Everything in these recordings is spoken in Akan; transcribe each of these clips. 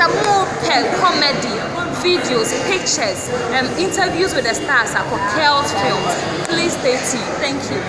more comedy, videos, pictures, interviews with the stars at KELL'S Films. Please stay tuned. Thank you.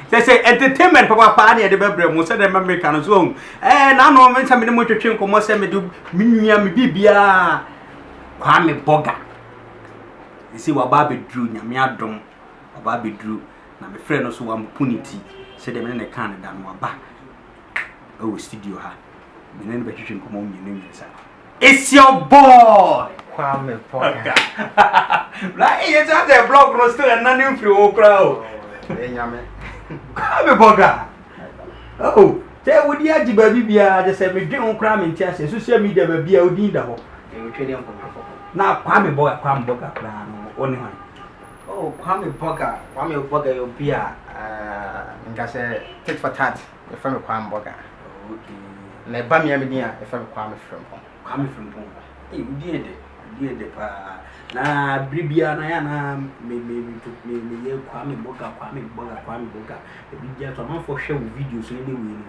They say entertainment papa party at the bedroom was said American zone. And I know when somebody went to drink or send me to Miniam Bibia Kwame Burgar. You see what Barbie drew, Yamia Drum, or Barbie drew, and my friend also one punity, said them in a Canada and Waba. Oh, studio her. The name of the come on, you name yourself. It's your boy, Kwame Burgar. Like, it's at the blog, was still a non influential crowd. Kwame Burgar. Oh, tell what the Aji baby just said me drink on crime in Chelsea, social media baby, I would need the whole. Now, Kwame Burgar, only one. Oh, Kwame Burgar, you'll be a tit for tat, a friend of Kwame Burgar. Okay. Never me, a friend of Kwame from home. You did it, na Bribia na maybe took me Kwame Burgar. The big to for show videos anyway.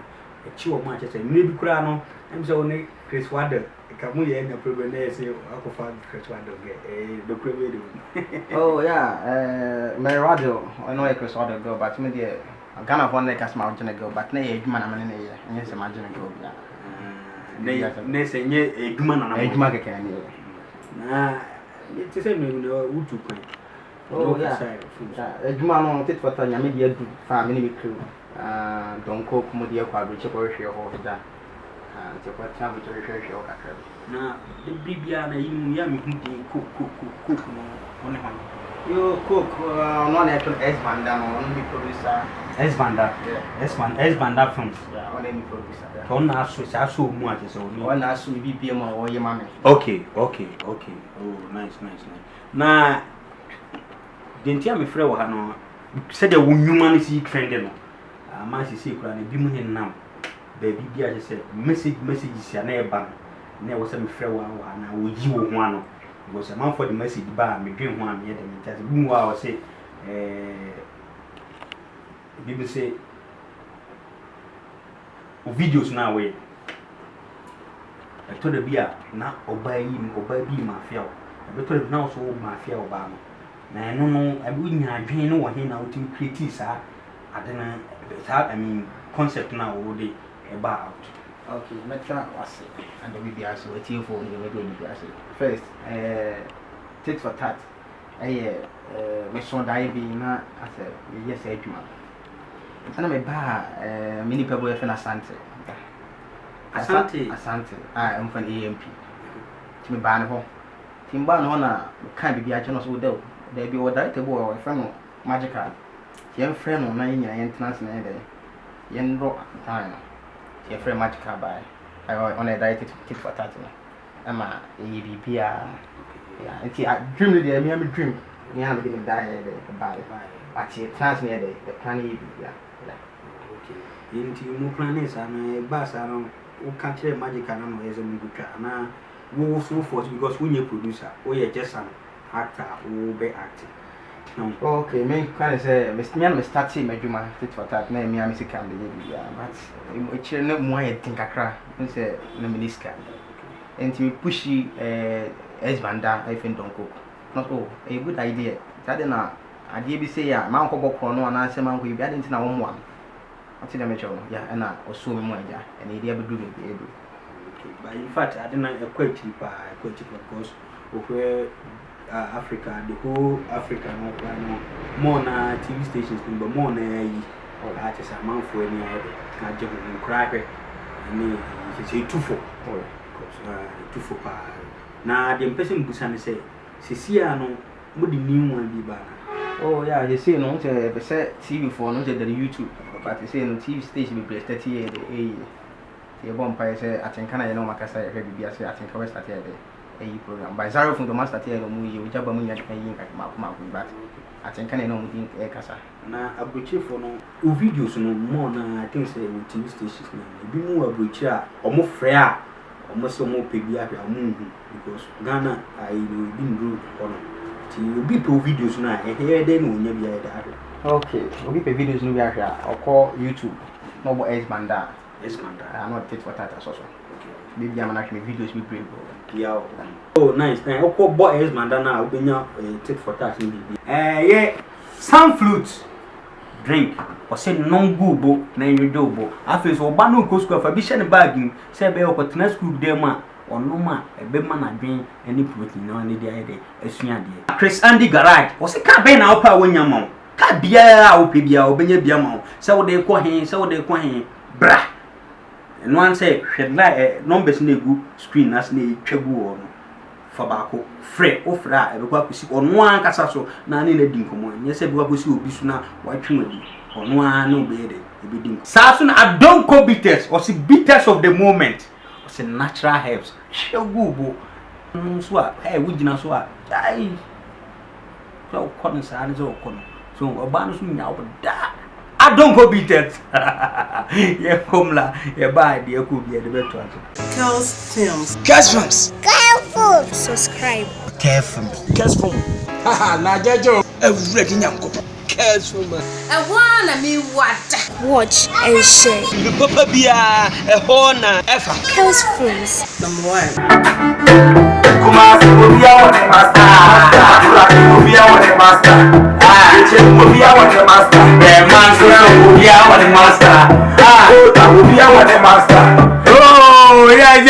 A chill match as a maybe Kurano, and so only Chris Waddle. Come here and problem there, say, Uncle Father Chris Waddle get the preview. Oh, yeah, my radio, I know Chris Waddle go, but maybe I'm gonna one like a small go, but nay, man, I'm in a year, and yes, imagine go. They say, a woman and a market can hear. Nah. It's the same with the oh, yeah. A man on tit for Tanya, maybe a family crew. Don't cook Modia Quadrich or share all that. And to what time to research your country. Now, the Bibiana, you cook. You cook non actual S Banda, only producer. S Banda, S Banda films. Yeah, only producer. Don't ask us, I saw much as only one as we be or your mammy. Okay. Oh, nice. Now, didn't tell me, Fredo Hano said the humanity trending. My see, Granny, be now. Baby, I just said, messages are never never was some Fredo and I would you one. It was a month for the message bar, me dream one, yet, and just meanwhile, say, people say, videos now way. I told the beer now obey mafia. I told now so mafia Obama. Now I don't know, I wouldn't have been no one here now to critique. I don't know, I mean, concept now all day about. Okay, Metro was and the BBS with you for the BBS. First, tit for tat. My son died being as a yes, Edmund. And I'm a bar, mini people in Asante. Asante, I am from EMP. To me, Banho. Timban honor can't be a generous would do. There be a director or a friend of Magical. Young friend of 9 years entrance in a day. Young rock time. Your friend Magical by. I on a diet tit for tat. Emma, EBP. Yeah, it's a dream the Miami dream. You have been died about it. But she transmitted the planning. Into no planets and a bass around who can't tell magic and as a movie. Now, move so forth because when you producer, or you're just an actor who be acting. Okay, me kind of say, Miss Mian, Miss Tatsy, my Juma, fit for that name, Miami can be, but it's no more I think I cry, and say, no minister. And to pushy as Banda, I think don't cook. Not all, a good idea. That I did be say, my uncle Bokono and I say, man, we got into one. ati na mecho no ya na osuo me mo aja and ide abedu be edu. Okay, but in fact I didn't quite cheap because over Africa, the whole Africa more na TV stations but more na artists are man for any can jump and cry and he say two for na the person busan say Cecilia no mo the new one be bana. Oh yeah, you see no say TV for no say the YouTube but you say no TV station be placed 30 years the bomb pay say atenka you know makasa e bibia say atenka we start here the program by zero from the master here no mu you jaba mu nya kan yin ka ma but atenka you know mu din e kasa na abrochi for no o videos no more na I think say TV stations na bi mu abrochi a omo frɛ a omo so mo pe bi ahwe amu because Ghana I didn't do on ti obi pe videos na e here dey no nya bi ya da. Okay, obi pe videos no bi ahwe a okọ YouTube no bo BANDA. Yes, Manda. I'm not tit for tat as also. Maybe I'm actually videos we bring. Yeah. Oh, nice. Now, okay, boy, yes, Manda. Now, we bring tit for tat in the. Yeah. Some flute drink. Or say non go na you do bo. After so, banu go school for bishan bagging. Say be opportunity school there ma. Or no ma. A be man a drink any protein no any day. Esunya dey. Chris Andy Garage. O say ka be na opa wonya ma. Ka bia o pe bia o benya bia ma. Say wo dey ko hen. Say wo dey ko hen. Bra. And one say, numbers negu screen as ne twegu on for bako free ofra e kwa kusi on one kasa so na ne din komo nye se bwa kusi obi so na wa twemadi on one no be de e be din sa so na adonko bitters or si bitters of the moment or si natural herbs twegu bo so a wo gina so a ai so kono sa ne so kono so oba no so nya oda I don't go beat it. Yeah, come la. Yeah, bye. Dear, could be the better. KELL'S films. KELL'S films. Careful. Subscribe. Careful. KELL'S film. Haha, na jejo. Everything yanko. KELL'S film. I wanna me what? Watch and share. The papa bia a hona efa. KELL'S films. Number 1. Kumasi Mubia wa the master. Kuraki Mubia wa the master. Mubia wa the master. The man Mubia wa the master. Mubia wa the master. Oh yeah,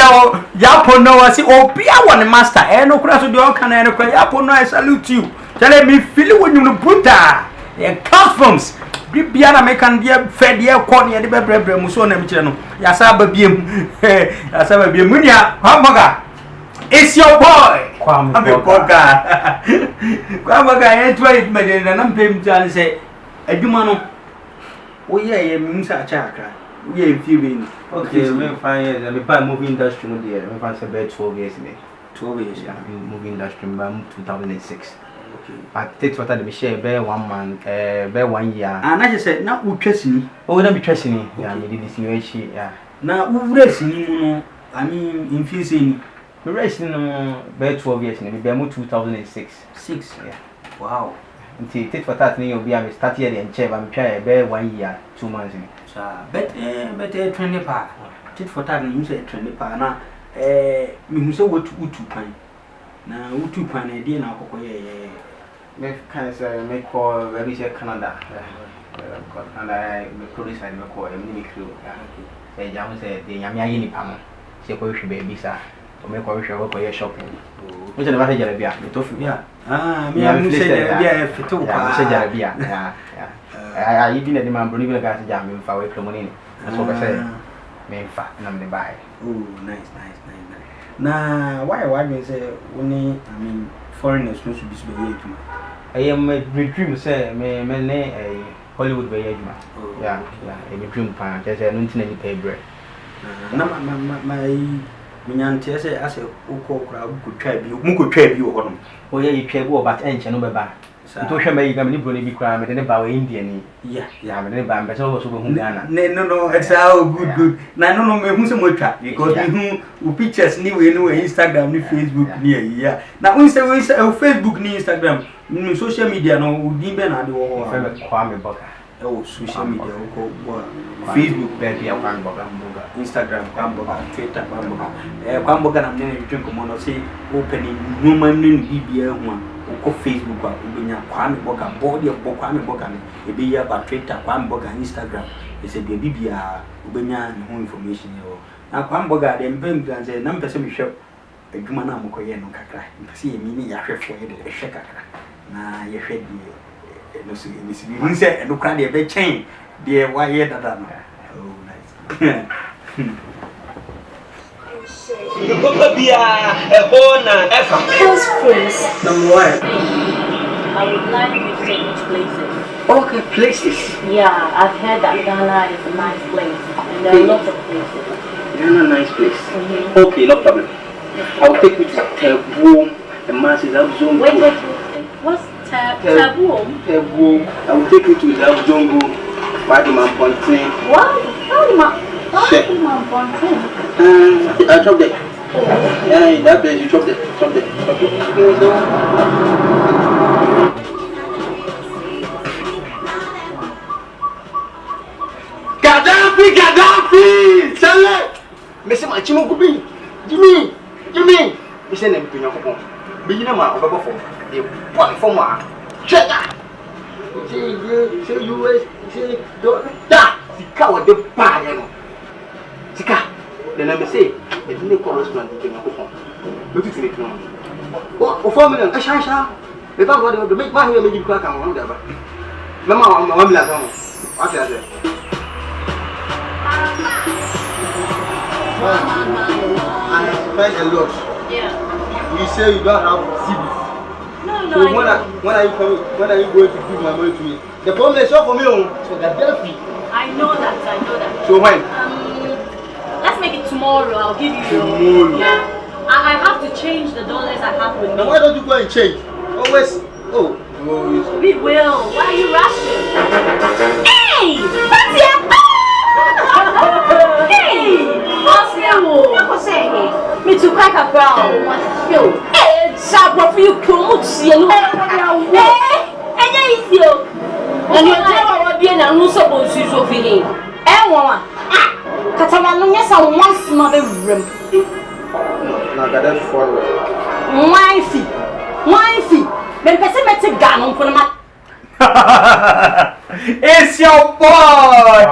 Yapo no wasi Obia wa the master. No kura so de o kan no kura Yapo no I salute you. Tell me feel when you puta. The customs. Bibia na mekan dia fed dia ko ne de bebre muso na mi kire no. Ya sa ba biem. Ya sa ba biem munia hamburger. It's your boy, Kwame Burgar. Kwame Burgar, I tried my day and I'm paying to say, Edumano. Oh, yeah, Musa Chakra. We are feeling Okay, we find the by movie industry no there. We find about 12 years in 12 years, yeah. Movie industry by 2006. Okay. But take what I share bear 1 month, bear 1 year. And I just said, now we trust me. Oh, don't be trusting me. Yeah, me did this new yeah. Now we rest in I mean, infusing. We racing bear 12 years in the 2006. 6. Yeah. Wow. Until take for that you'll be a start here and chair. I'm trying bear 1 year, 2 months in. So, better 20 pa. Tit for that, you say 20 pa. Now, me say what to pan. Now, what to pan a day now, Make kind of make call very Canada. And I produce and call a mini crew. Say, Jam said, the Yamia Pama. Say, we should be visa. To make a wish shopping. Which is a Jarabia, the tofu. Yeah. Me, I'm saying, for 2 Jarabia. Yeah. I even at the man, believe a gas jam in Faway Clomonini. That's what I say. Main fat, and I'm the buy. Oh, nice. Now, why me say, only, I mean, foreigners supposed to be here too. I am a dream, say, may a Hollywood way. Yeah, a dream pan, just a nothing pay bread. My auntie say, I say, Oko crowd could try you, Muko trade you on. Oh, yeah, you care about ancient no baba. To show me you can be crime and about Indian. Yeah, but then also Ghana. No, it's how good. Now, no, who's a mocha because who pictures new Instagram, new Facebook near. Yeah. Now, we say Facebook, new Instagram, social media, no, even at the Kwame Burgar. Oh, social media, Facebook, baby, Kwame Burgar, Instagram, Kwame Burgar, Twitter, Kwame Burgar, I'm going to drink on say opening woman in BBA one. Facebook, Kwame Burgar, body of Kwame Burgar, a be about Twitter, Kwame Burgar, Instagram, It's a baby ubenya no information here. Na Kwame Burgar dem bem plan say na mpese me hwe adwuma na amokoye no kakra. Mpese ye mi ni ya hwefo ye de hwe kakra. Na ye hwe die no so ni si bi say no kra de be chen de wa ye dada no. Oh nice. The Papa Bia, a bona, KELL'S friends. Number one. I would like you to take which places. Okay, places. Yeah, I've heard that Ghana is a nice place, and there are lots of places. Ghana, nice place. Okay, no problem. I'll take you to Taboo, the masses of Zongo. Wait. What's Taboo? Taboo. I will take you to the Zongo, Badman Pontin. What? How do you I chop that. Yeah, that place you chop that. Gaddafi! Sale! Mese ma chimo kubi. Jimmy. Mese na mpinya kokon. Be yina ma obebo fo. De pon fo ma. Chega. Say US, say da. Sika wo de pa ye no. Sika. Then I say, the dinner correspond to the phone. Look at it. What 4 million? Asha. If I want to make my hair, make you crack and whatever. Mamma, I'm not home. What is it? I spent a lot. Yeah. You say you don't have CBs. No. So when are you coming? When are you going to give my money to me? The problem is all for me. So that's Delphi. I know that. So when? Let's make it tomorrow. I'll give you. Tomorrow. Yeah. I have to change the dollars I have with me. Now why don't you go and change? Always. Oh. We will. Why are you rushing? Hey! What's here? Hey! What's here? What's here? Me too crack a brown. What's here? Hey, Sabra for you, Kumuchi. Hey! And there is you. And you're never being a loose of shoes over here. Eh, woman. Catalan, yes, I want some room. Now that's for Wifey. Then person met a gun on Panama. It's your boy.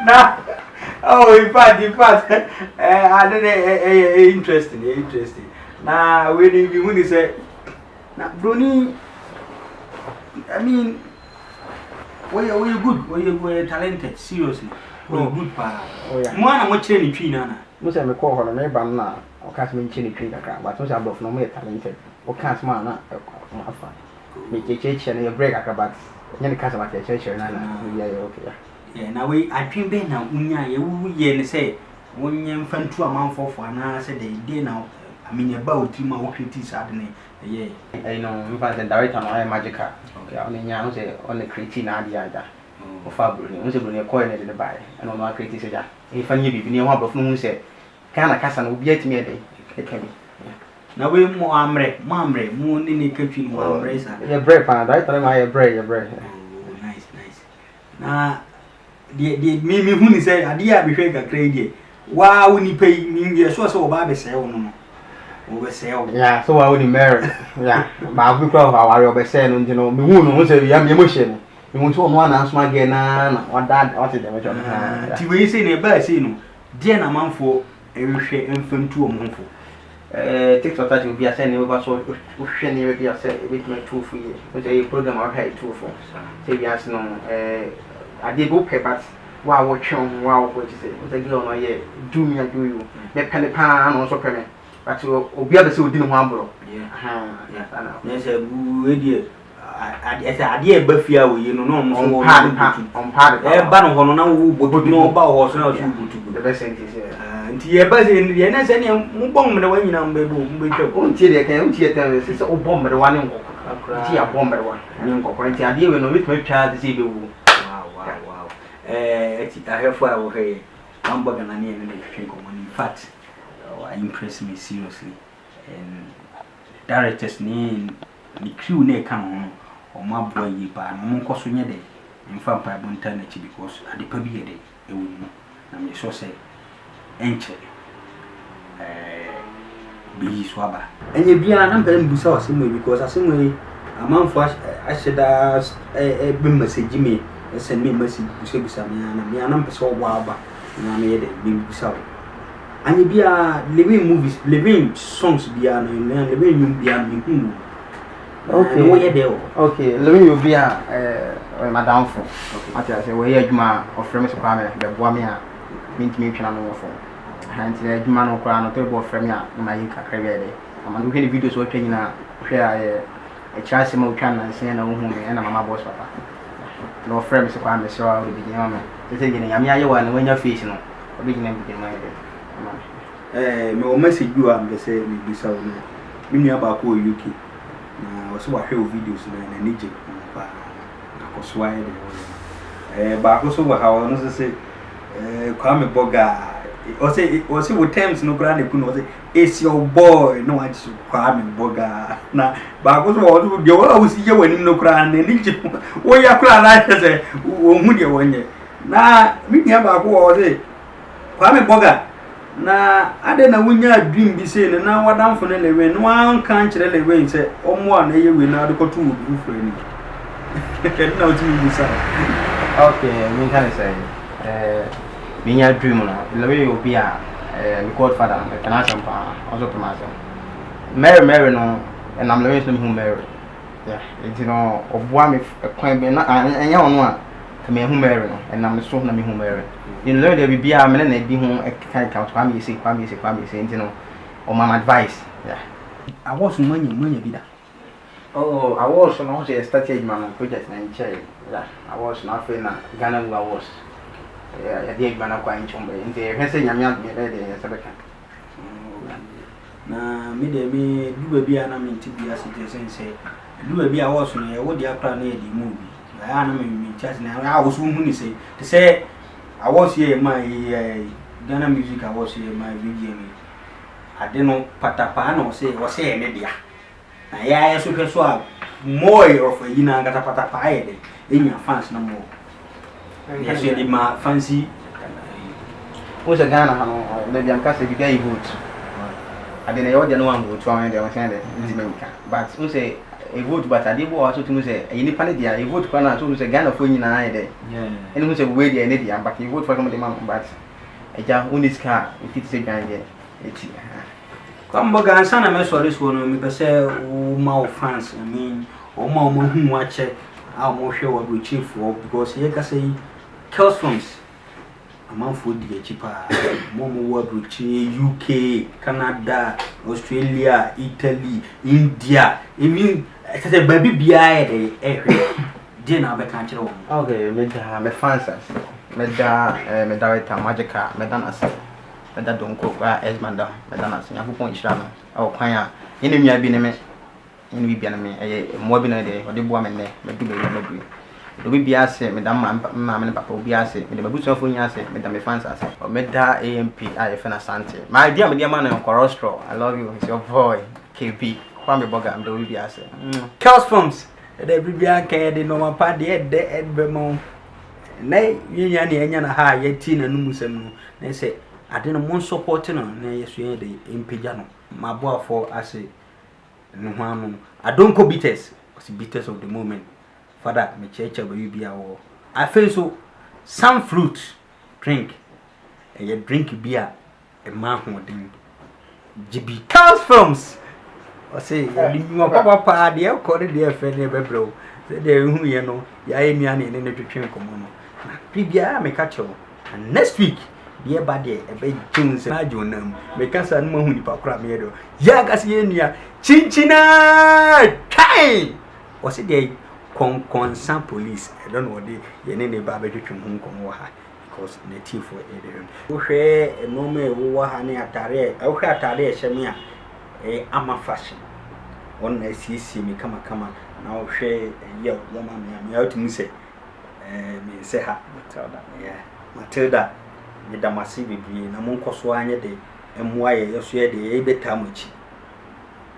Nah. Oh, in fact, I don't interesting. Now, when you say, now, Bruni, I mean, were you good? Were you talented? Seriously, were you good? Oh yeah. More than much any tree, Nana. Most of me call her a banana or cast me chinny tree, but most of no more talented or cast man. Make a church and a break acrobat. Any cast about a church and okay. Yeah, now I dream Ben now, you say, when you fan to a month for an hour, said they now. I mean, about 3 more working tea suddenly. Yeah, I know, you find the director on a magic car. Okay, I mean, you say on the creating idea or fabric, you bring a coin in the buy, and on my creative. If I knew you near one of moon say, can a cousin will be at me a day? It can be. Now we more mamre, moon in the country, more brace. Your bread, right? I bread. Oh, nice. Now, the me who say, I dear be fake a crazy. Why wouldn't you pay me? You're so bad, sell no. Over sell. Yeah, so I wouldn't marry. Yeah, but we call our Robert saying, you know, me won't say, I'm emotion. You want to one answer again, what that, what is the matter? We say, never say no. Dear, a month for every share infant to a month. Takes what that will be a sending over so we shouldn't even be a set with my 2 for you. But a program I had 2 for. Say, yes, no, I did book papers. Wow, what what you say? What I go on, yeah, do me and do you. Make penny pan also penny. But you will be able to do one bro. Yeah, yes, a good idea. I dear Buffia, you know, on part. Ban on now, would know about horse now. The best thing is here. And here, but in the end, any bomb the way you know, until they can tell us it's a bomb, the one in a bomb, one. And the idea when we make child to see the woo. Wow. I have 4 okay. Hamburg and I need in fact, impress me seriously. And directors name the crew ne come or my boy, but no more cost day. In fact, I won't turn it because at the pub day, it would know. I'm so say, enter be swabber. And you be an unpaying busa because I say, a month for I said, a message me. send me message busa me ana mpese wo aba na me yede me busa wo anye bia living movies living songs bia no living nyum bia me hu okay wo yede wo okay living you bia madam fo ati ase wo ye adwuma ofre me so kwa me be boa me a mintimi twena no fo hanti adwuma no kwa no to bo ofre me a na yi kakra be de amanu hwe ni videos wo twa nyina hwe a chance mo twa na sen na wo hu me na mama boss papa no frame so kwa me so a wo bi nyama me tete nyina yame aye wa na wanya face no obi nyina bi nyama ye me o message you am be say me bisa wo me nua ba ko UK na wo so wa hwe videos na nije pa na ko so aye de ba ko so wa ha wo no say Kwame Burgar o say with terms no grande kuno say it's your boy no I just Kwame Burgar na ba ko so wo de wo si ye wani no grande nije wo ya kura na say wo hu de wonye na me nua ba ko wo say Kwame Burgar na ade na wunya dream bi say na wadamfo ne lewe no an kan kire lewe say omo a na ye we na adekoto wo bi fure ni na otu bi sa okay me can say minya dream no lewe you be a me godfather me kana sampa also promise Mary no and I'm lewe so me hu Mary yeah it no oboa me kwan be na anya ono a me hu Mary no and I'm so na me hu Mary you know there be a me na di hu kan count Kwame say no or my advice yeah I was money bi da oh I was no say started man project na nche yeah I was na fe na Ghana I was yeah dey gbana kwa nchombe nti he say nyamya me dey sebeka na me de me duba bia na me ntibi asite say duba bia was no ye wo dia kra na ye di movie ya na me chat na I was hu ni say to say I was here my Ghana music I was here my VGM ade no patapa na o say me dia na ya so hwe so a more of a yina ngata patapa aye de enya fans na mo yes ye ma fancy o se Ghana ha no na bia nka se bia vote ade na yo de no am vote wan de o say de ntimeka but o say a vote but ade bo so tunu say e nipa ne dia a vote kwa na so say Ghana fo nyina aye de ene hu say we dia ne dia but e vote for come de man but eja uniska it say gan de eti Kwame Burgar ansa na me sorry so no me pese o ma fans I mean o ma hu a che a mo hwe wo do chief because ye ka say KELL'S films amanfo di chipa mo wo do UK Canada Australia Italy India even say baby bia e de na be kan kire wo okay me fans me director Magica me dan ase me da donko kwa esmanda me dan ase yakopon hira no o kwan a ene nua bi ne me ene bi bia ne me mo bi na de o de boa me ne me du be me du do bi bia ase me dan ma me papa obi ase me de babusuafo nya ase me da me fans ase o me da AMP IF na Sante my dear me man on cholesterol I love you it's your boy KP Kwame Burgar me do bi ase KELL'S films de bibia kan de no ma pa de be mo na yinya ne enya na ha ye ti na numu sem no na say ade no mon support no na yeso ye de empeja no maboafo ase no hwanu adonko bitters was bitters of the moment father me cheche ba bia wo I feel so some fruit drink ye drink beer e ma hodin GB KELL'S films o say di mo papa de e ko de fe ne bebro say de hu ye no ya ye nua ne ne twetwe komo no bibia me ka chewo and next week ye ba de e be junse na jonam me ka sa no hu ni pa kra me do ya ga se ye nua chinchina kai o say de konsan police I don't know the ye ne ba be twetwe hu komo ha because native for area wo hwe no me wo ha ne atare e wo hwe atare e hye me a ama fashion on na sisi me kama na wo hwe ye wo ma me outumi se me se ha Matilda yeah Matilda me da masibi bi na mon koso anye de emwa ye yeso ye de e beta mochi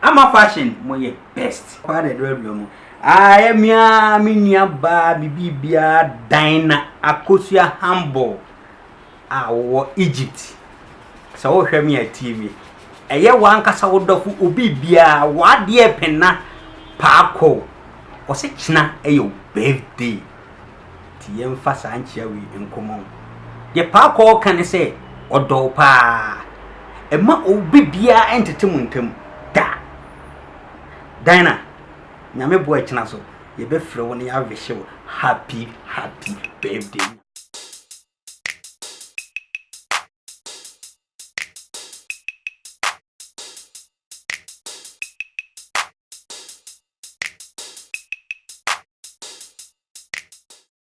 ama fashion mo ye best kwa de do mu emia minia ba bibia dina akosua humble awo Egypt so wo hwe me a TV eye wan kasa wodofu obi bia wade pena paako o se china eyo birthday nti yemfa saa nchia wi enkomo ye pa ko kan se odo pa ema obi bia entete muntam da Dina nyame bo akina so ye be frɛ wo ne ya vehye happy birthday